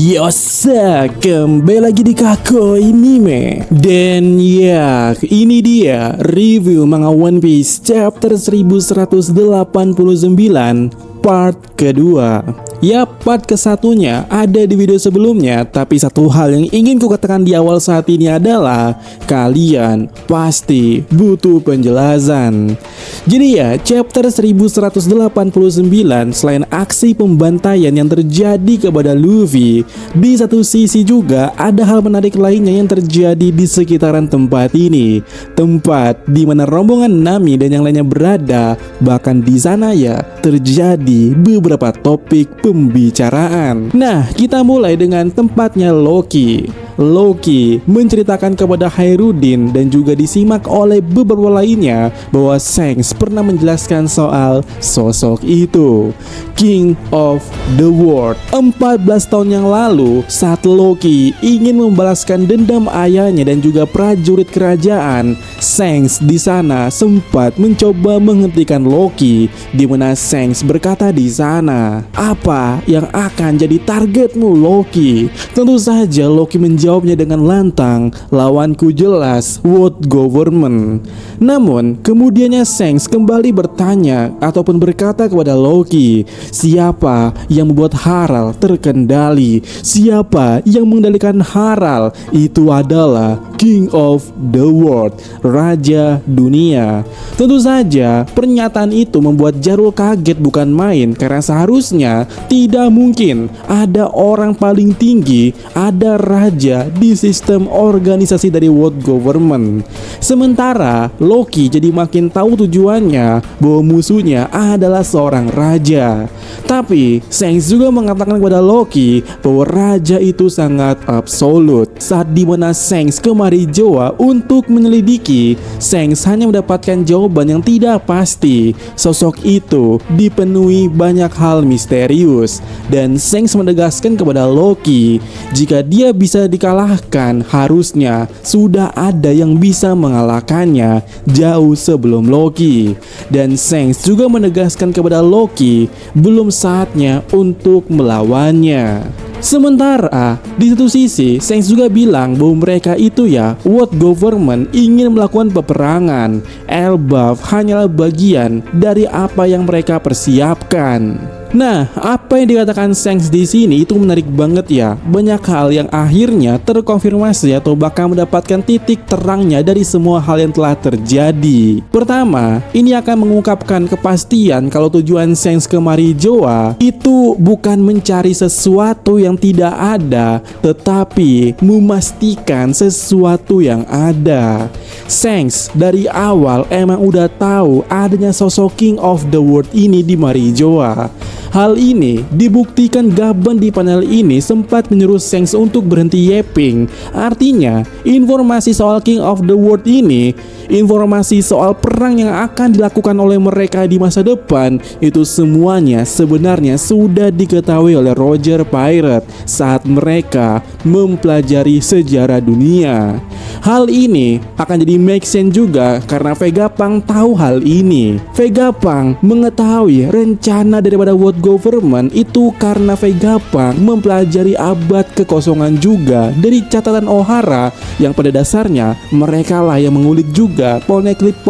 Yosa, kembali lagi di Kakoi Anime. Dan ya, ini dia review manga One Piece chapter 1189 part kedua. Ya, part kesatunya ada di video sebelumnya, tapi satu hal yang ingin ku katakan di awal saat ini adalah kalian pasti butuh penjelasan. Jadi ya, chapter 1189 selain aksi pembantaian yang terjadi kepada Luffy, di satu sisi juga ada hal menarik lainnya yang terjadi di sekitaran tempat ini. Tempat di mana rombongan Nami dan yang lainnya berada. Bahkan di sana ya terjadi beberapa topik pembicaraan. Nah, kita mulai dengan tempatnya Loki. Loki menceritakan kepada Hairudin dan juga disimak oleh beberapa lainnya bahwa Shanks pernah menjelaskan soal sosok itu, King of the World. 14 tahun yang lalu, saat Loki ingin membalaskan dendam ayahnya dan juga prajurit kerajaan, Shanks di sana sempat mencoba menghentikan Loki, di mana Shanks berkata di sana, "Apa yang akan jadi targetmu, Loki?" Tentu saja Loki menjawabnya dengan lantang, "Lawanku jelas World Government." Namun kemudiannya Shanks kembali bertanya ataupun berkata kepada Loki, siapa yang membuat Harald terkendali? Siapa yang mengendalikan Harald? Itu adalah King of the World, Raja Dunia. Tentu saja pernyataan itu membuat Jarul kaget bukan main, karena seharusnya tidak mungkin ada orang paling tinggi, ada raja di sistem organisasi dari World Government. Sementara Loki jadi makin tahu tujuannya bahwa musuhnya adalah seorang raja. Tapi Shanks juga mengatakan kepada Loki bahwa raja itu sangat absolut. Saat dimana Shanks ke Marijoa untuk menyelidiki, Shanks hanya mendapatkan jawaban yang tidak pasti. Sosok itu dipenuhi banyak hal misterius, dan Shanks menegaskan kepada Loki jika dia bisa dikalahkan, harusnya sudah ada yang bisa mengalahkannya jauh sebelum Loki. Dan Shanks juga menegaskan kepada Loki belum saatnya untuk melawannya. Sementara di satu sisi Shanks juga bilang bahwa mereka itu ya World Government ingin melakukan peperangan. Elbaf hanyalah bagian dari apa yang mereka persiapkan. Nah, apa yang dikatakan Shanks di sini itu menarik banget ya. Banyak hal yang akhirnya terkonfirmasi atau bahkan mendapatkan titik terangnya dari semua hal yang telah terjadi. Pertama, ini akan mengungkapkan kepastian kalau tujuan Shanks ke Marijoa itu bukan mencari sesuatu yang tidak ada, tetapi memastikan sesuatu yang ada. Shanks dari awal emang udah tahu adanya sosok King of the World ini di Marijoa. Hal ini dibuktikan Gaban di panel ini sempat menyuruh Shanks untuk berhenti yapping. Artinya, informasi soal King of the World ini, informasi soal perang yang akan dilakukan oleh mereka di masa depan, itu semuanya sebenarnya sudah diketahui oleh Roger Pirate saat mereka mempelajari sejarah dunia. Hal ini akan jadi make sense juga karena Vegapunk tahu hal ini. Vegapunk mengetahui rencana daripada World Government itu karena Vegapunk mempelajari abad kekosongan juga dari catatan O'Hara yang pada dasarnya mereka lah yang mengulik juga poneglyph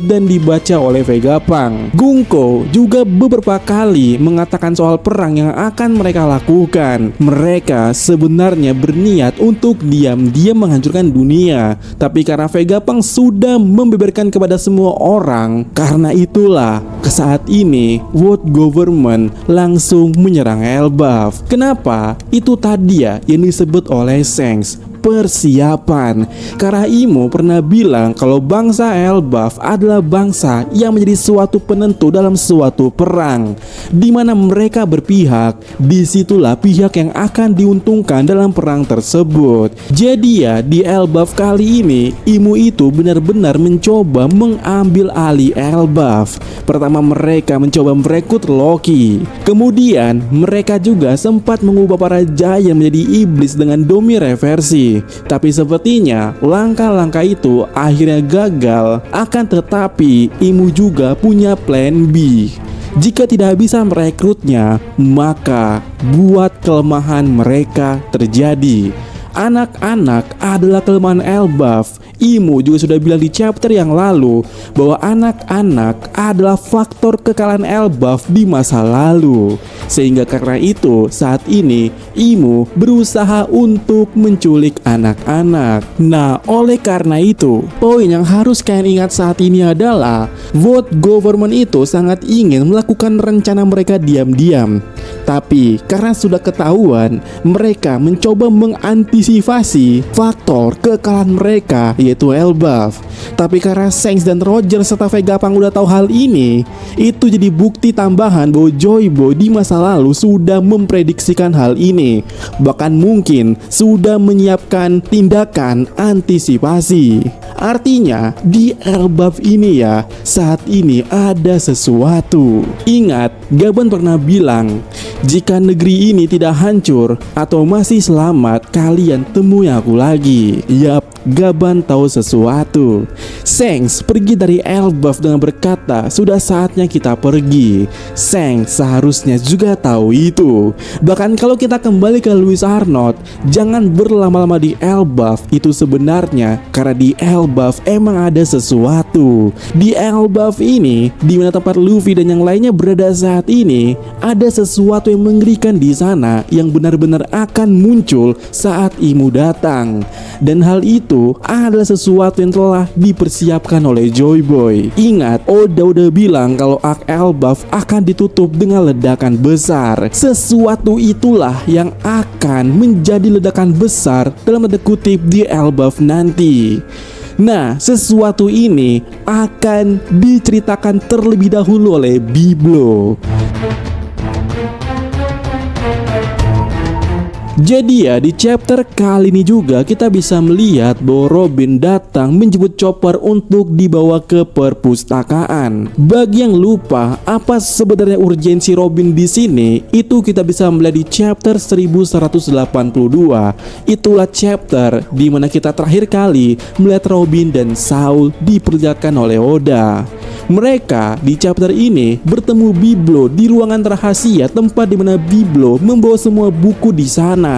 dan dibaca oleh Vegapunk. Gunko juga beberapa kali mengatakan soal perang yang akan mereka lakukan. Mereka sebenarnya berniat untuk diam-diam menghancurkan dunia, tapi karena Vegapunk sudah membeberkan kepada semua orang, karena itulah ke saat ini World Government langsung menyerang Elbaf. Kenapa? Itu tadi ya yang disebut oleh Shanks, persiapan. Karena Imo pernah bilang kalau bangsa Elbaf adalah bangsa yang menjadi suatu penentu dalam suatu perang, di mana mereka berpihak, disitulah pihak yang akan diuntungkan dalam perang tersebut. Jadi ya di Elbaf kali ini Imo itu benar-benar mencoba mengambil alih Elbaf. Pertama mereka mencoba merekrut Loki, kemudian mereka juga sempat mengubah para Giant menjadi iblis dengan Domi reversi. Tapi sepertinya langkah-langkah itu akhirnya gagal. Akan tetapi Imu juga punya plan B. Jika tidak bisa merekrutnya, maka buat kelemahan mereka terjadi. Anak-anak adalah kelemahan Elbaf. Imo juga sudah bilang di chapter yang lalu bahwa anak-anak adalah faktor kekalahan Elbaf di masa lalu. Sehingga karena itu saat ini Imo berusaha untuk menculik anak-anak. Nah, oleh karena itu poin yang harus kalian ingat saat ini adalah Vote Government itu sangat ingin melakukan rencana mereka diam-diam. Tapi karena sudah ketahuan, mereka mencoba mengantisipasi faktor kekalahan mereka yaitu Elbaf. Tapi karena Shanks dan Roger serta Vegapunk udah tahu hal ini, itu jadi bukti tambahan bahwa Joy Boy di masa lalu sudah memprediksikan hal ini. Bahkan mungkin sudah menyiapkan tindakan antisipasi. Artinya di Elbaf ini ya, saat ini ada sesuatu. Ingat, Gaban pernah bilang, jika negeri ini tidak hancur atau masih selamat, kalian temui aku lagi. Yap, Gaban tahu sesuatu. Shanks pergi dari Elbaf dengan berkata, sudah saatnya kita pergi. Shanks seharusnya juga tahu itu. Bahkan kalau kita kembali ke Lewis Arnold, jangan berlama-lama di Elbaf. Itu sebenarnya karena di Elbaf emang ada sesuatu. Di Elbaf ini, di mana tempat Luffy dan yang lainnya berada saat ini, ada sesuatu yang mengerikan di sana yang benar-benar akan muncul saat Imo datang. Dan hal itu adalah sesuatu yang telah dipersiapkan oleh Joy Boy. Ingat, Oda udah bilang kalau Ark Elbaf akan ditutup dengan ledakan besar. Sesuatu itulah yang akan menjadi ledakan besar dalam tanda kutip di Elbaf nanti. Nah, sesuatu ini akan diceritakan terlebih dahulu oleh Biblo. Jadi ya, di chapter kali ini juga kita bisa melihat bahwa Robin datang menjemput Chopper untuk dibawa ke perpustakaan. Bagi yang lupa apa sebenarnya urgensi Robin di sini, itu kita bisa melihat di chapter 1182. Itulah chapter di mana kita terakhir kali melihat Robin dan Saul diperlihatkan oleh Oda. Mereka di chapter ini bertemu Biblo di ruangan rahasia, tempat di mana Biblo membawa semua buku di sana.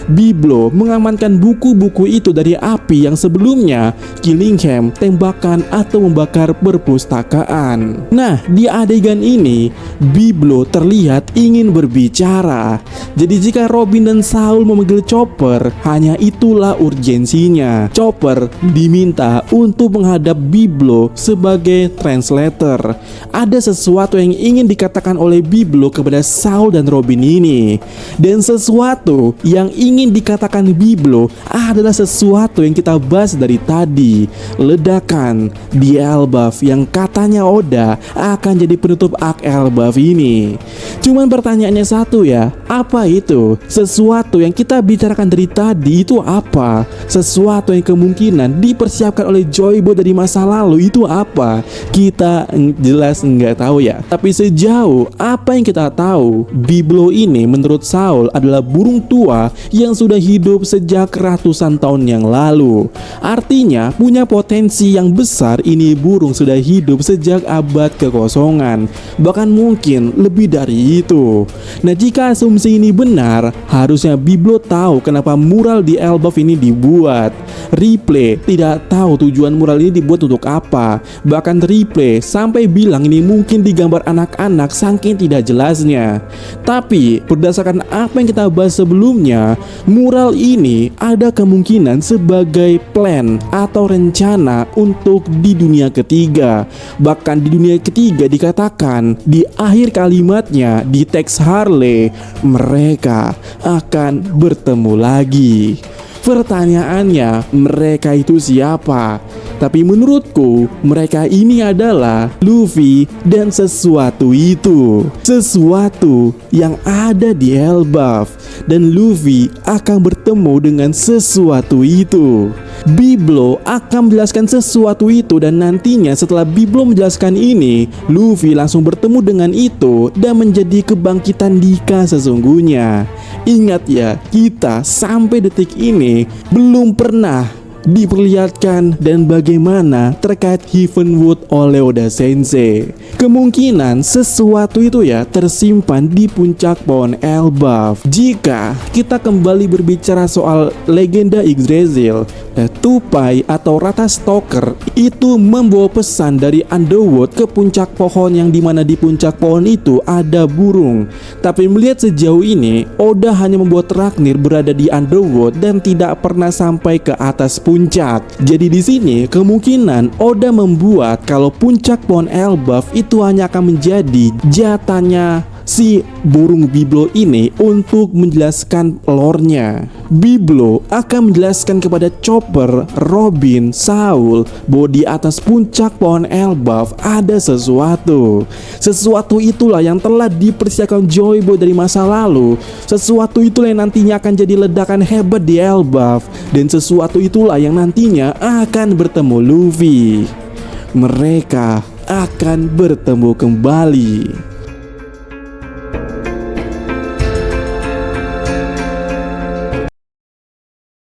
Biblo mengamankan buku-buku itu dari api yang sebelumnya Killingham tembakan atau membakar perpustakaan. Nah, di adegan ini Biblo terlihat ingin berbicara. Jadi jika Robin dan Saul memanggil Chopper, hanya itulah urgensinya. Chopper diminta untuk menghadap Biblo sebagai translator. Ada sesuatu yang ingin dikatakan oleh Biblo kepada Saul dan Robin ini. Dan sesuatu yang ingin dikatakan Biblo adalah sesuatu yang kita bahas dari tadi. Ledakan di Elbaf yang katanya Oda akan jadi penutup Ark Elbaf ini. Cuman pertanyaannya satu ya, apa itu? Sesuatu yang kita bicarakan dari tadi itu apa? Sesuatu yang kemungkinan dipersiapkan oleh Joy Boy dari masa lalu itu apa? Kita jelas nggak tahu ya. Tapi sejauh apa yang kita tahu, Biblo ini menurut Saul adalah burung tua yang sudah hidup sejak ratusan tahun yang lalu. Artinya punya potensi yang besar. Ini burung sudah hidup sejak abad kekosongan, bahkan mungkin lebih dari itu. Nah, jika asumsi ini benar, harusnya Biblo tahu kenapa mural di Elbaf ini dibuat. Ripley tidak tahu tujuan mural ini dibuat untuk apa. Bahkan Ripley sampai bilang ini mungkin digambar anak-anak saking tidak jelasnya. Tapi berdasarkan apa yang kita bahas sebelumnya, mural ini ada kemungkinan sebagai plan atau rencana untuk di dunia ketiga. Bahkan di dunia ketiga dikatakan di akhir kalimatnya di teks Harley, mereka akan bertemu lagi. Pertanyaannya, mereka itu siapa? Tapi menurutku, mereka ini adalah Luffy dan sesuatu itu. Sesuatu yang ada di Elbaf. Dan Luffy akan bertemu dengan sesuatu itu. Biblo akan menjelaskan sesuatu itu, dan nantinya setelah Biblo menjelaskan ini, Luffy langsung bertemu dengan itu dan menjadi kebangkitan Dika sesungguhnya. Ingat ya, kita sampai detik ini belum pernah diperlihatkan dan bagaimana terkait Heavenwood oleh Oda Sensei. Kemungkinan sesuatu itu ya tersimpan di puncak pohon Elbaf. Jika kita kembali berbicara soal legenda Yggdrasil, tupai atau rata Stalker itu membawa pesan dari Underworld ke puncak pohon, yang dimana di puncak pohon itu ada burung. Tapi melihat sejauh ini, Oda hanya membuat Ragnir berada di Underworld dan tidak pernah sampai ke atas puncak. Jadi di sini kemungkinan Oda membuat kalau puncak pohon Elbaf itu hanya akan menjadi jatahnya si burung Biblo ini untuk menjelaskan lore-nya. Biblo akan menjelaskan kepada Chopper, Robin, Saul bahwa di atas puncak pohon Elbaf ada sesuatu. Sesuatu itulah yang telah dipersiapkan Joy Boy dari masa lalu. Sesuatu itulah yang nantinya akan jadi ledakan hebat di Elbaf, dan sesuatu itulah yang nantinya akan bertemu Luffy. Mereka akan bertemu kembali.